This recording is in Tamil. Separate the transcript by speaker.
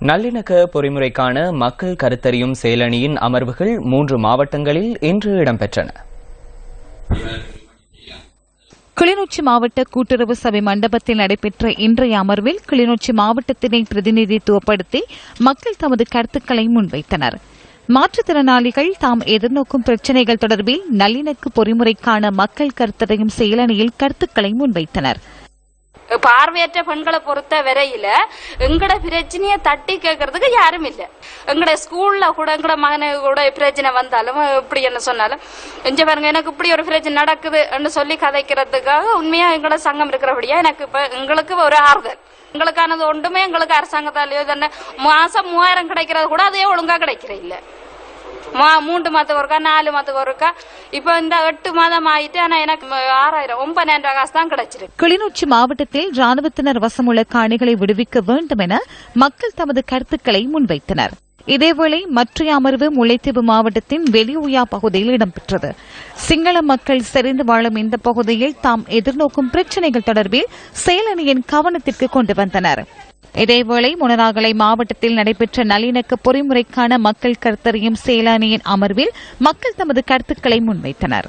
Speaker 1: நல்லிணக்க பொறிமுறைக்கான மக்கள் கருத்தறியும் செயலணியின் அமர்வுகள் 3 மாவட்டங்களில் இன்று இடம்பெற்றன.
Speaker 2: கிளிநொச்சி மாவட்ட கூட்டுறவு சபை மண்டபத்தில் நடைபெற்ற இன்றைய அமர்வில் கிளிநொச்சி மாவட்டத்தினை பிரதிநிதித்துவப்படுத்தி மக்கள் தமது கருத்துக்களை முன்வைத்தனர். மாற்றுத்திறனாளிகள் தாம் எதிர்நோக்கும் பிரச்சினைகள் தொடர்பில் நல்லிணக்க பொறிமுறைக்கான மக்கள் கருத்தறியும் செயலணியில் கருத்துக்களை முன்வைத்தனர்.
Speaker 3: பார்வையற்ற பெண்களை பொறுத்த வரையில எங்கட பிரச்சனைய தட்டி கேட்கறதுக்கு யாரும் இல்ல. எங்கட ஸ்கூல்ல கூட எங்கட மகனு கூட பிரச்சனை வந்தாலும் இப்படி என்ன சொன்னாலும் எஞ்ச பாருங்க எனக்கு இப்படி ஒரு பிரச்சனை நடக்குதுன்னு சொல்லி கதைக்கிறதுக்காக உண்மையா எங்கட சங்கம் இருக்கிறபடியா எனக்கு இப்ப எங்களுக்கு ஒரு ஆறுதல். எங்களுக்கானது ஒன்றுமே எங்களுக்கு அரசாங்கத்தாலேயோ தானே மாசம் 3000 கிடைக்கிறது கூட அதே ஒழுங்கா கிடைக்கிற இல்ல. 3 மாதத்துக்கு ஒருக்கா 4 மாதத்துக்கு ஒருக்கா இப்ப இந்த 8 மாதம் ஆயிட்டு ஆனா எனக்கு 9,000 காசு தான் கிடைச்சிருக்கு.
Speaker 2: கிளிநொச்சி மாவட்டத்தில் ராணுவத்தினர் வசமுள்ள காணிகளை விடுவிக்க வேண்டும் என மக்கள் தமது கருத்துக்களை முன்வைத்தனர். இதேவேளை மற்ற அமர்வு முல்லைத்தீவு மாவட்டத்தின் வெளியுயா பகுதியில் இடம்பெற்றது. சிங்கள மக்கள் செறிந்து வாழும் இந்த பகுதியில் தாம் எதிர்நோக்கும் பிரச்சினைகள் தொடர்பில் செயலணியின் கவனத்திற்கு கொண்டு வந்தனர். இதேவேளை முனராகலை மாவட்டத்தில் நடைபெற்ற நல்லிணக்க பொறிமுறைக்கான மக்கள் கருத்தறியும் செயலணியின் அமர்வில் மக்கள் தமது கருத்துக்களை முன்வைத்தனர்.